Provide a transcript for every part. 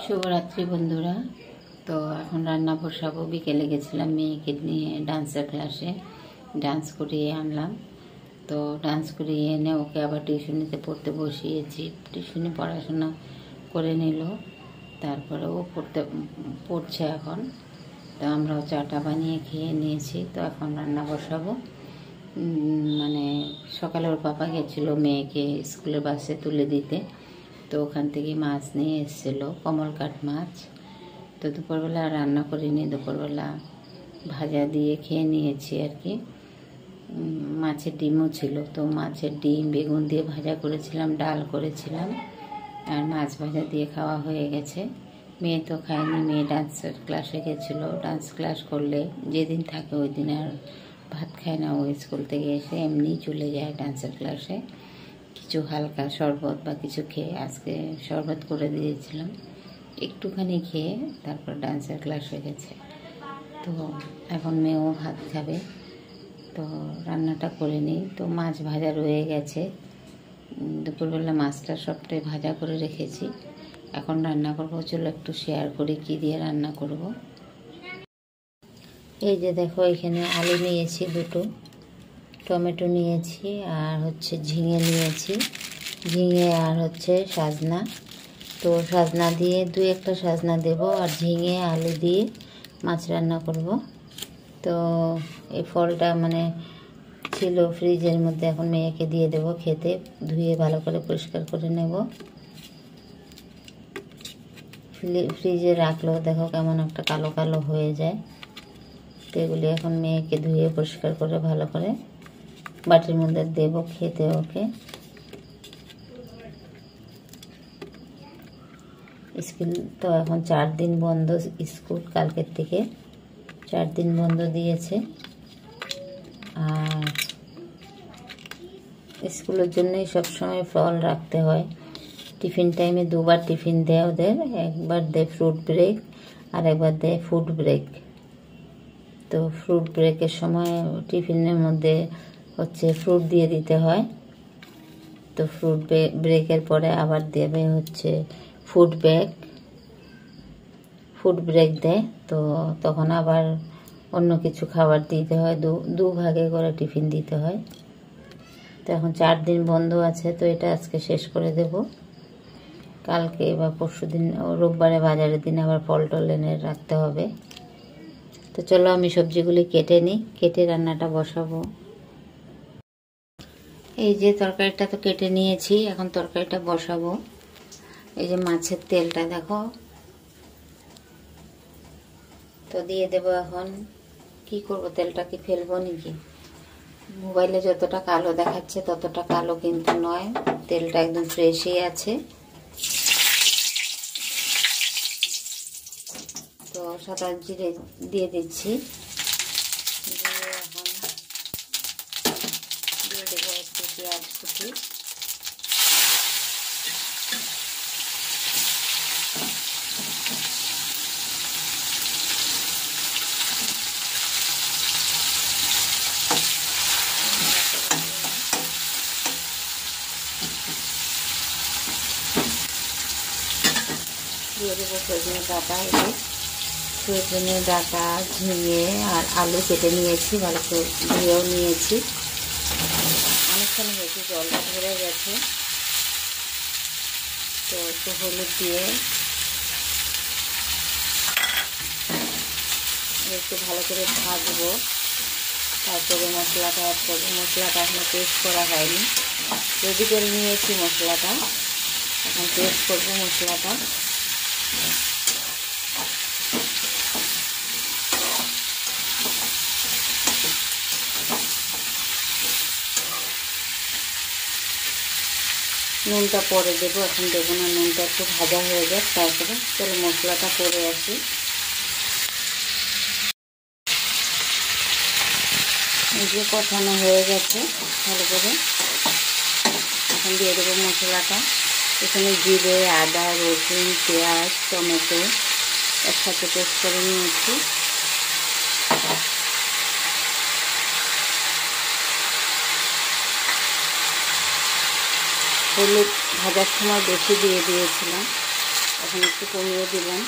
শুভরাত্রি বন্ধুরা। তো এখন রান্না বসাবো। বিকেলে গেছিলাম মেয়েকে নিয়ে ডান্সের ক্লাসে, ডান্স করিয়ে আনলাম। তো ডান্স করিয়ে এনে ওকে আবার টিউশনিতে পড়তে বসিয়েছি। টিউশনি পড়াশোনা করে নিল, তারপরে ও পড়ছে এখন। তো আমরাও চাটা বানিয়ে খেয়ে নিয়েছি। তো এখন রান্না বসাবো। মানে সকালে ওর পাপা গেছিলো মেয়েকে স্কুলের বাসে তুলে দিতে, তো ওখান থেকে মাছ নিয়ে এসেছিলো, কমলকাট মাছ। তো দুপুরবেলা রান্না করিনি, দুপুরবেলা ভাজা দিয়ে খেয়ে নিয়েছি আর কি। মাছের ডিমও ছিল, তো মাছের ডিম বেগুন দিয়ে ভাজা করেছিলাম, ডাল করেছিলাম, আর মাছ ভাজা দিয়ে খাওয়া হয়ে গেছে। মেয়ে তো খায়নি, মেয়ে ডান্সের ক্লাসে গেছিলো। ডান্স ক্লাস করলে যেদিন থাকে ওই দিন আর ভাত খায় না। ও স্কুল থেকে এসে এমনি চলে যায় ডান্সের ক্লাসে, কিছু হালকা শরবত বা কিছু খেয়ে। আজকে শরবত করে দিয়েছিলাম, একটুখানি খেয়ে তারপর ডান্সের ক্লাস হয়ে গেছে। তো এখন মেয়েও ভাত খাবে, তো রান্নাটা করে নিই। তো মাছ ভাজা রয়ে গেছে, দুপুরবেলা মাছটা সবটাই ভাজা করে রেখেছি। এখন রান্না করবো, চলো একটু শেয়ার করি কী দিয়ে রান্না করব। এই যে দেখো, এখানে আলু নিয়েছি দুটো, টমেটো নিয়েছি, আর হচ্ছে ঝিঙে নিয়েছি, ঝিঙে আর হচ্ছে সাজনা। তো সাজনা দিয়ে একটা সাজনা দেব, আর ঝিঙে আলু দিয়ে মাছ রান্না করব। তো এই ফলটা মানে ছিল ফ্রিজের মধ্যে, এখন মেয়েকে দিয়ে দেব খেতে। ধুয়ে ভালো করে পরিষ্কার করে নেব। ফ্রিজে রাখলেও দেখো কেমন একটা কালো কালো হয়ে যায়। তো এগুলি এখন মেয়েকে ধুয়ে পরিষ্কার করে ভালো করে বাটির মধ্যে দেব খেতে ওকে। স্কুল তো এখন 4 দিন বন্ধ, স্কুল কালকের থেকে 4 দিন বন্ধ দিয়েছে। আর স্কুলের জন্যই সবসময় ফল রাখতে হয়। টিফিন টাইমে 2বার টিফিন দেয় ওদের, একবার দেয় ফ্রুট ব্রেক আর একবার দেয় ফুড ব্রেক। তো ফ্রুট ব্রেকের সময় টিফিনের মধ্যে হচ্ছে ফ্রুট দিয়ে দিতে হয়। তো ফ্রুট ব্রেকের পরে আবার দেবে হচ্ছে ফুড ব্রেক দেয়। তো তখন আবার অন্য কিছু খাবার দিতে হয়, দু ভাগে করে টিফিন দিতে হয়। তো এখন 4 দিন বন্ধ আছে, তো এটা আজকে শেষ করে দেব। কালকে বা পরশু দিন, রোববারে বাজারের দিন আবার ফল টল এনে রাখতে হবে। তো চলো আমি সবজিগুলি কেটে নিই, কেটে রান্নাটা বসাবো। এই যে তরকারিটা তো কেটে নিয়েছি, এখন তরকারিটা বসাবো। এই যে মাছের তেলটা দেখো, তো দিয়ে দেবো এখন। কি করব, তেলটা কি ফেলবো নাকি? মোবাইলে যতটা কালো দেখাচ্ছে ততটা কালো কিন্তু নয়, তেলটা একদম ফ্রেশই আছে। তো সাদা জিরে দিয়ে দিচ্ছি, দিয়ে এখন দিয়ে দেবো একটু পেঁয়াজ কুচি। দিয়ে দেবো সজনে ডাঁটা, সজনে ডাঁটা, ঝিঙে আর আলু কেটে নিয়েছি, ভালো করে ধুয়েও নিয়েছি। অনেকক্ষণ হয়েছে, জলটা ধরে গেছে। তো একটু হলুদ দিয়ে একটু ভালো করে ভাজবো, তারপরে মশলাটা অ্যাড করবো। মশলাটা এখনো পেস্ট করা হয়নি, রেডি করে নিয়েছি মশলাটা, এখন পেস্ট করবো মশলাটা। নুনটা পরে দেবো, এখন দেবো না। নুনটা একটু ভাজা হয়ে যাক, তারপরে চলো মশলাটা করে আসি। এই যে কষানো হয়ে গেছে ভালো করে, এখন দিয়ে দেবো মশলাটা। এখানে জিরে, আদা, রসুন, পেঁয়াজ, টমেটো একসাথে পেস্ট করে নিয়েছি। হলুদ ভাজার সময় বেশি দিয়ে দিয়েছিলাম, এখন একটু কমিয়ে দিলাম,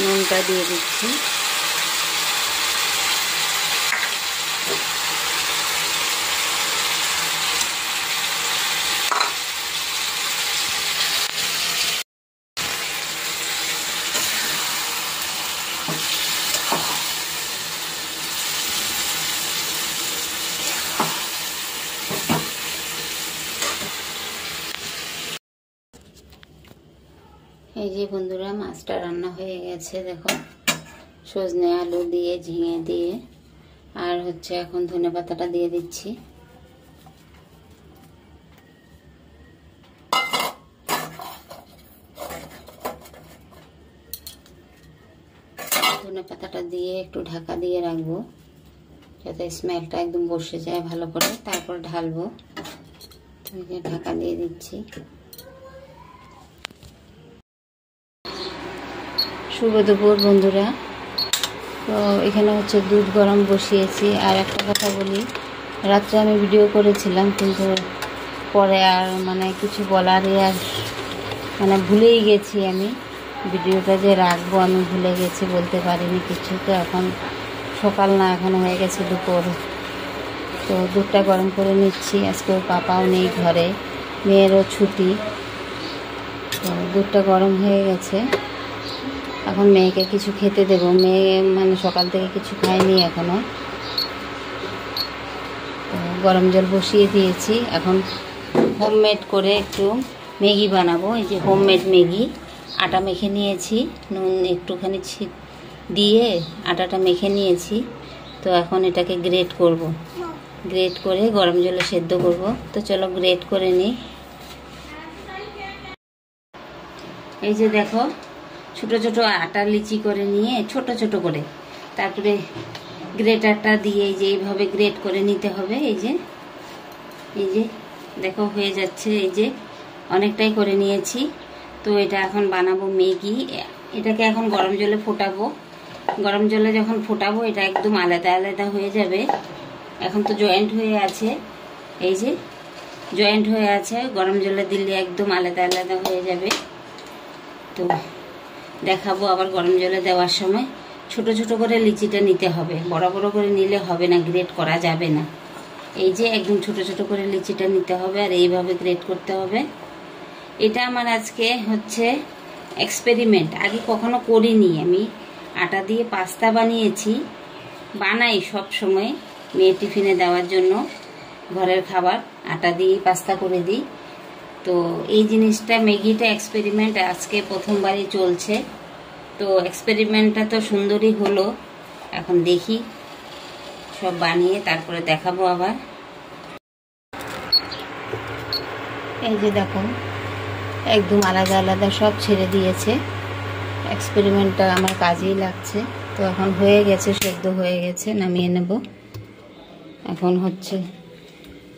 নুনটা দিয়ে দিচ্ছি। এই যে বন্ধুরা, মাছটা রান্না হয়ে গেছে। দেখো, সজনে আলু দিয়ে, ঝিঙে দিয়ে, আর হচ্ছে এখন ধনেপাতাটা দিয়ে দিচ্ছি। ধনেপাতাটা দিয়ে একটু ঢাকা দিয়ে রাখবো যাতে স্মেলটা একদম বসে যায় ভালো করে, তারপর ঢালবো। ঢাকা দিয়ে দিচ্ছি। শুভ দুপুর বন্ধুরা। তো এখানে হচ্ছে দুধ গরম বসিয়েছি। আর একটা কথা বলি, রাত্রে আমি ভিডিও করেছিলাম, কিন্তু পরে আর কিছু বলারই আর ভুলেই গেছি। আমি ভিডিওটা যে রাখবো আমি ভুলে গেছি, বলতে পারিনি কিছু। তো এখন সকাল না, এখন হয়ে গেছে দুপুর। তো দুধটা গরম করে নিচ্ছি। আজকে ওর পাপাও নেই ঘরে, মেয়েরও ছুটি। তো দুধটা গরম হয়ে গেছে, এখন মেয়েকে কিছু খেতে দেব। মেয়ে সকাল থেকে কিছু খায়নি এখনো। গরম জল বসিয়ে দিয়েছি। এখন হোমমেড করে একটু ম্যাগি বানাবো। এই যে হোমমেড ম্যাগি, আটা মেখে নিয়েছি, নুন একটুখানি দিয়ে আটাটা মেখে নিয়েছি। তো এখন এটাকে গ্রেট করব, গ্রেট করে গরম জলে সেদ্ধ করব। তো চলো গ্রেট করে নিই। এই যে দেখো, ছোট ছোট আটা লিচি করে নিয়ে ছোট ছোট করে, তারপরে গ্রেটারটা দিয়ে এই যে এইভাবে গ্রেট করে নিতে হবে। এই যে দেখো হয়ে যাচ্ছে। এই যে অনেকটাই করে নিয়েছি। তো এটা এখন বানাবো ম্যাগি। এটাকে এখন গরম জলে ফোটাবো। গরম জলে যখন ফোটাবো এটা একদম আলাদা আলাদা হয়ে যাবে। এখন তো জয়েন্ট হয়ে আছে, এই যে জয়েন্ট হয়ে আছে। গরম জলে দিলে একদম আলাদা আলাদা হয়ে যাবে। তো দেখাবো আবার গরম জলে দেওয়ার সময়। ছোট ছোট করে লিচিটা নিতে হবে, বড় বড় করে নিলে হবে না, গ্রেট করা যাবে না। এই যে একদম ছোট ছোট করে লিচিটা নিতে হবে, আর এইভাবে গ্রেট করতে হবে। এটা আমার আজকে হচ্ছে এক্সপেরিমেন্ট, আগে কখনো করিনি। আমি আটা দিয়ে পাস্তা বানিয়েছি, বানাই সব সময় মেয়ে টিফিনে দেওয়ার জন্য। ঘরের খাবার আটা দিয়ে পাস্তা করে দিই। তো এই জিনিসটা ম্যাগিটা এক্সপেরিমেন্ট আজকে প্রথমবারই চলছে। তো এক্সপেরিমেন্টটা তো সুন্দরই হলো। এখন দেখি সব বানিয়ে তারপরে দেখাবো আবার। এই যে দেখো, একদম আলাদা আলাদা সব ছেড়ে দিয়েছে। এক্সপেরিমেন্টটা আমার কাজেই লাগছে। তো এখন হয়ে গেছে, সেদ্ধ হয়ে গেছে, নামিয়ে নেব। এখন হচ্ছে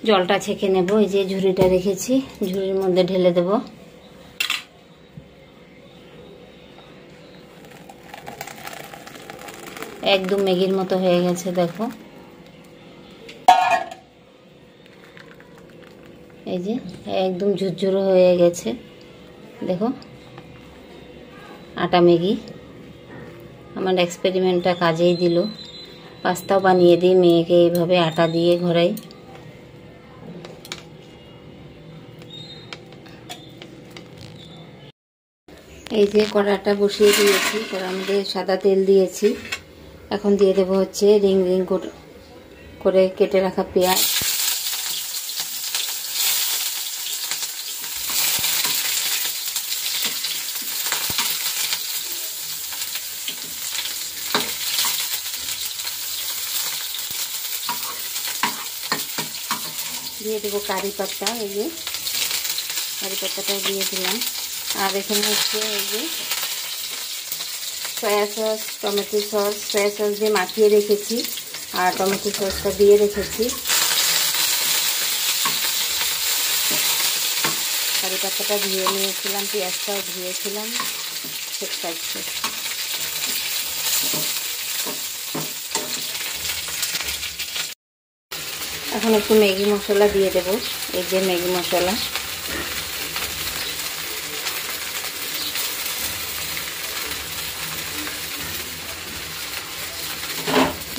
জলটা ছেঁকে নেব। এই যে ঝুড়িটা রেখেছি, ঝুড়ির মধ্যে ঢেলে দেব। একদম ম্যাগির মতো হয়ে গেছে দেখো। এই যে একদম ঝুরঝুরো হয়ে গেছে দেখো, আটা ম্যাগি। আমার এক্সপেরিমেন্টটা কাজেই দিল। পাস্তাও বানিয়ে দিই মেয়েকে এইভাবে আটা দিয়ে ঘোরাই। এই যে কড়াটা বসিয়ে দিয়েছি, কড়ার মধ্যে সাদা তেল দিয়েছি। এখন দিয়ে দেবো হচ্ছে রিং রিং করে কেটে রাখা পেঁয়াজ। দিয়ে দেবো কারি পাতা। এই যে কারি পাতাটা দিয়ে দিলাম। আর এখানে হচ্ছে এই যে soya sauce, tomato sauce, soya sauce দিয়ে মাখিয়ে রেখেছি, আর টমেটো সসটা দিয়ে রেখেছি। কারি পাতাটা ধুয়ে নিয়েছিলাম, পেঁয়াজটাও ধুয়েছিলাম। ঠিক আছে, এখন একটু ম্যাগি মশলা দিয়ে দেবো। এই যে ম্যাগি মশলা,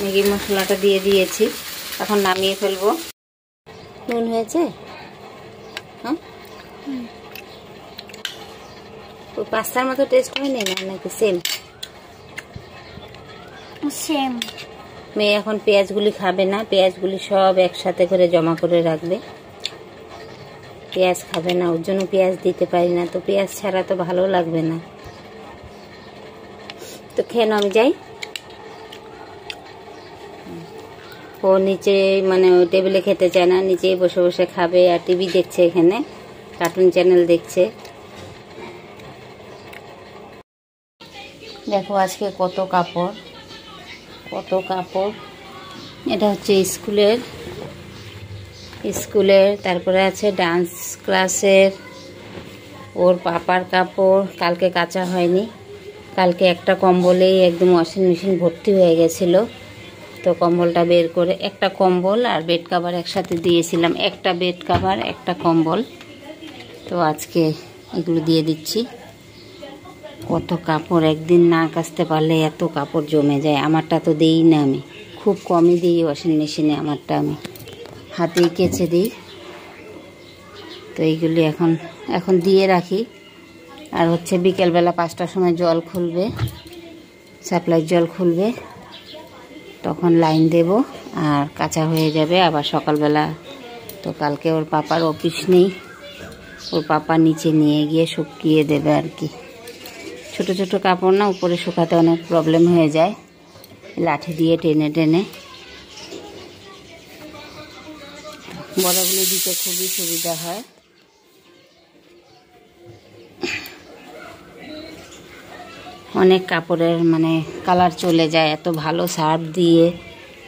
ম্যাগি মশলাটা দিয়ে দিয়েছি, এখন নামিয়ে ফেলবো। নুন হয়েছে? হ্যাঁ, ওই পাস্তার মতো টেস্ট হয়নি না নাকি? Same same. মেয়ে এখন পেঁয়াজগুলি খাবে না, পেঁয়াজগুলি সব একসাথে করে জমা করে রাখবে। পেঁয়াজ খাবে না, ওর জন্য পেঁয়াজ দিতে পারি না, তো পেঁয়াজ ছাড়া তো ভালো লাগবে না। তো খেয়ে নাও, আমি যাই। ও নিচে মানে ওই টেবিলে খেতে চায় না, নিচেই বসে বসে খাবে আর টিভি দেখছে, এখানে কার্টুন চ্যানেল দেখছে। দেখো আজকে কত কাপড়, কত কাপড়। এটা হচ্ছে স্কুলের, তারপরে আছে ডান্স ক্লাসের, ওর পাপার কাপড় কালকে কাচা হয়নি। কালকে একটা কম্বলেই একদম ওয়াশিং মেশিন ভর্তি হয়ে গেছিল, তো কম্বলটা বের করে, একটা কম্বল আর বেড কাভার একসাথে দিয়েছিলাম, একটা বেড কাভার একটা কম্বল, তো আজকে এগুলো দিয়ে দিচ্ছি। কত কাপড়, একদিন না কাচতে পারলে এত কাপড় জমে যায়। আমারটা তো দিই না, আমি খুব কমই দিই ওয়াশিং মেশিনে, আমারটা আমি হাতেই কেচে দিই। তো এইগুলি এখন দিয়ে রাখি। আর হচ্ছে বিকেলবেলা 5টার সময় জল খুলবে, সাপ্লাই জল খুলবে, তখন লাইন দেব আর কাঁচা হয়ে যাবে। আবার সকালবেলা, তো কালকে ওর পাপার অফিস নেই, ওর পাপা নিচে নিয়ে গিয়ে শুকিয়ে দেবে আর কি। ছোট ছোট কাপড় না, উপরে শুকাতে অনেক প্রবলেম হয়ে যায়, লাঠি দিয়ে টেনে টেনে। বড়গুলো দিতে খুবই সুবিধা হয়। অনেক কাপড়ের মানে কালার চলে যায়, এত ভালো সার্ফ দিয়ে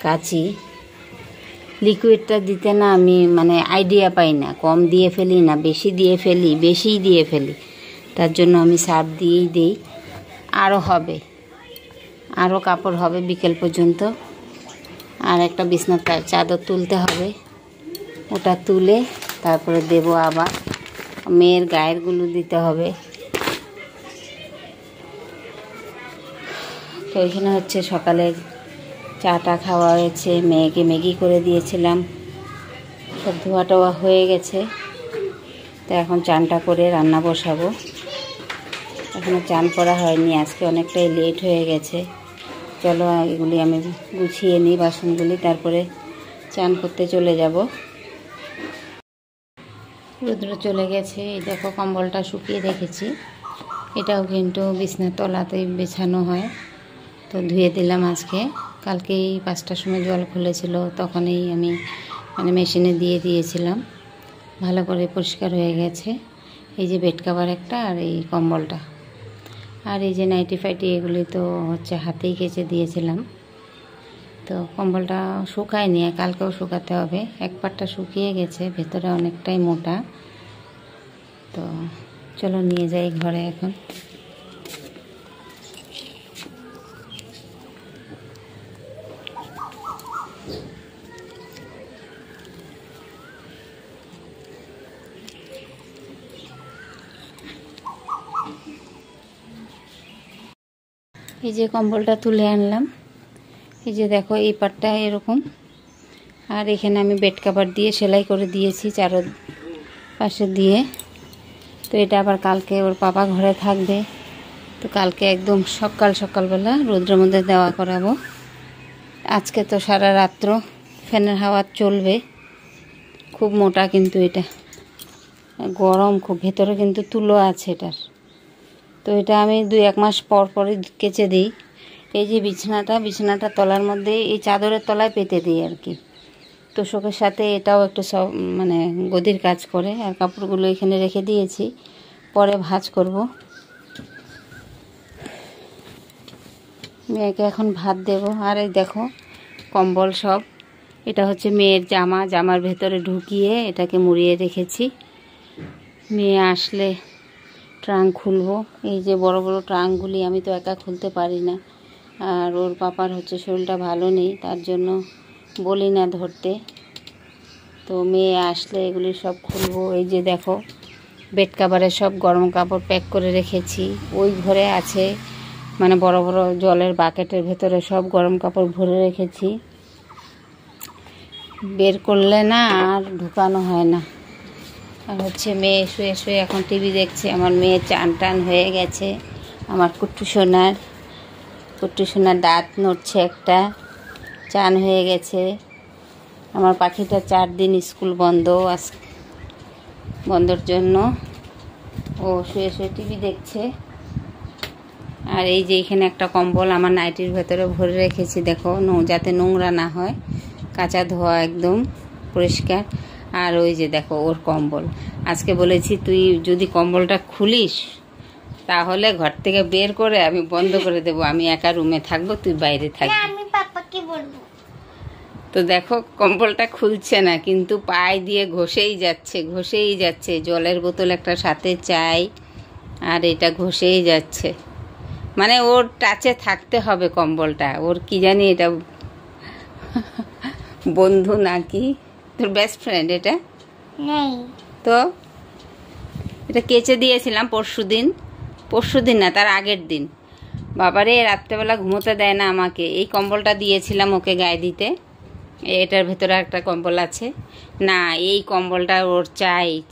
কাচি। লিকুইডটা দিতে না আমি মানে আইডিয়া পাই না, কম দিয়ে ফেলি না বেশি দিয়ে ফেলি, বেশিই দিয়ে ফেলি, তার জন্য আমি সার্ফ দিয়েই দিই। আরও হবে, আরও কাপড় হবে বিকেল পর্যন্ত। আর একটা বিছনার চাদর তুলতে হবে, ওটা তুলে তারপরে দেব। আবার মেয়ের গায়েরগুলো দিতে হবে। তো এখানে হচ্ছে সকালে চাটা খাওয়া হয়েছে, মেয়েকে ম্যাগি করে দিয়েছিলাম, সব ধোয়া টোয়া হয়ে গেছে। তো এখন চানটা করে রান্না বসাবো। এখনও চান করা হয়নি, আজকে অনেকটাই লেট হয়ে গেছে। চলো এগুলি আমি গুছিয়ে নিই বাসনগুলি, তারপরে চান করতে চলে যাব। রৌদ্র চলে গেছে, এই দেখো কম্বলটা শুকিয়ে রেখেছি, এটাও কিন্তু বিছনার তলাতেই বেছানো হয়। তো ধুয়ে দিলাম আজকে, কালকেই 5টার সময় জল খুলেছিল, তখনই আমি মানে মেশিনে দিয়ে দিয়েছিলাম, ভালো করে পরিষ্কার হয়ে গেছে। এই যে বেড কাভার একটা, আর এই কম্বলটা, আর এই যে নাইটি ফাইটি, এগুলি তো হচ্ছে হাতেই কেচে দিয়েছিলাম। তো কম্বলটা শুকায়নি, কালকেও শুকাতে হবে। এক পাটটা শুকিয়ে গেছে, ভেতরে অনেকটাই মোটা। তো চলো নিয়ে যাই ঘরে এখন। এই যে কম্বলটা তুলে আনলাম, এই যে দেখো এই পাটটা এরকম, আর এখানে আমি বেড কাভার দিয়ে সেলাই করে দিয়েছি চারো পাশে দিয়ে। তো এটা আবার কালকে ওর পাপা ঘরে থাকবে, তো কালকে একদম সকালবেলা রোদ্রের মধ্যে দেওয়া করাবো। আজকে তো সারা রাত্র ফ্যানের হাওয়া চলবে, খুব মোটা কিন্তু এটা, গরম খুব, ভেতরে কিন্তু তুলো আছে এটার। তো এটা আমি 2-1 মাস পর পরই কেচে দিই। এই যে বিছানাটা তলার মধ্যে, এই চাদরের তলায় পেতে দিই আর কি। তোষকের সাথে এটাও একটু সব মানে গদির কাজ করে। আর কাপড়গুলো এখানে রেখে দিয়েছি, পরে ভাঁজ করব। মেয়েকে এখন ভাত দেব। আর এই দেখো কম্বল সব, এটা হচ্ছে মেয়ের জামার ভেতরে ঢুকিয়ে এটাকে মুড়িয়ে রেখেছি। মেয়ে আসলে ট্রাঙ্ক খুলবো। এই যে বড় বড় ট্রাঙ্কগুলি আমি তো একা খুলতে পারি না, আর ওর পাপার হচ্ছে শরীরটা ভালো নেই, তার জন্য বলি না ধরতে। তো মেয়ে আসলে এগুলি সব খুলবো। এই যে দেখো বেড কাভারে সব গরম কাপড় প্যাক করে রেখেছি, ওই ঘরে আছে মানে বড় বড় জলের বাকেটের ভেতরে সব গরম কাপড় ভরে রেখেছি, বের করলে না আর ঢুকানো হয় না। আর হচ্ছে মেয়ে শুয়ে শুয়ে এখন টিভি দেখছে। আমার মেয়ে চান টান হয়ে গেছে। আমার কুট্টু সোনার দাঁত নড়ছে একটা, চান হয়ে গেছে। আমার পাখিটা 4 দিন স্কুল বন্ধ, আজ বন্ধর জন্য ও শুয়ে শুয়ে টিভি দেখছে। আর এই যে এখানে একটা কম্বল আমার নাইটির ভেতরে ভরে রেখেছি, দেখো যাতে নোংরা না হয়, কাঁচা ধোয়া একদম পরিষ্কার। আর ওই যে দেখো ওর কম্বল। আজকে বলেছি তুই যদি কম্বলটা খুলিস তাহলে ঘর থেকে বের করে আমি বন্ধ করে দেব, আমি একা রুমে থাকবো, তুই বাইরে থাকবি। আমি পাপাকে বলবো। তো দেখো কম্বলটা খুলছে না, কিন্তু পায়ে দিয়ে ঘষেই যাচ্ছে। জলের বোতল একটা সাথে চাই, আর এটা ঘষেই যাচ্ছে। মানে ওর টাচে থাকতে হবে কম্বলটা। ওর কি জানি এটা বন্ধু নাকি তোর বেস্ট ফ্রেন্ড এটা? নেই তো এটা কেচে দিয়েছিলাম পরশুদিন না, তার আগের দিন। বাবারে রাত্রেবেলা ঘুমোতে দেয় না আমাকে। এই কম্বলটা দিয়েছিলাম ওকে গায়ে দিতে, এটার ভেতরে একটা কম্বল আছে না, এই কম্বলটা ওর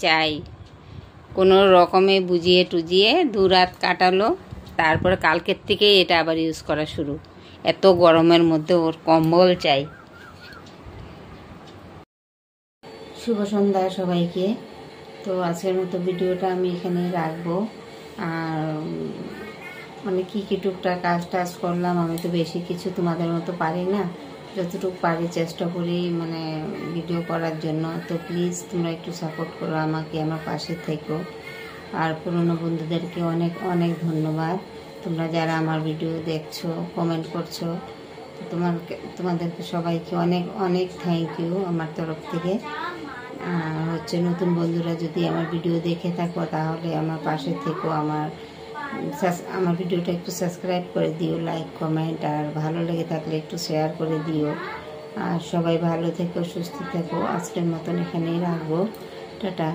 চাই। কোনো রকমে বুঝিয়ে টুজিয়ে 2 রাত কাটালো, তারপরে কালকের থেকেই এটা আবার ইউজ করা শুরু। এত গরমের মধ্যে ওর কম্বল চাই। শুভ সন্ধ্যা সবাইকে। তো আজকের মতো ভিডিওটা আমি এখানে রাখবো। আর মানে কী টুকটাক কাজ করলাম, আমি তো বেশি কিছু তোমাদের মতো পারি না, যতটুকু পারি চেষ্টা করি মানে ভিডিও করার জন্য। তো প্লিজ তোমরা একটু সাপোর্ট করো আমাকে, আমার পাশে থেকো। আর পুরনো বন্ধুদেরকে অনেক অনেক ধন্যবাদ, তোমরা যারা আমার ভিডিও দেখছো, কমেন্ট করছো। তোমাদেরকে সবাইকে অনেক অনেক থ্যাংক ইউ আমার তরফ থেকে। হচ্ছে নতুন বন্ধুরা যদি আমার ভিডিও দেখে থাকো তাহলে আমার পাশে থেকো, আমার ভিডিওটা একটু সাবস্ক্রাইব করে দিও, লাইক কমেন্ট, আর ভালো লেগে থাকলে একটু শেয়ার করে দিও। আর সবাই ভালো থেকো, সুস্থ থেকো। আজকের মতন এখানেই রাখবো, টাটা।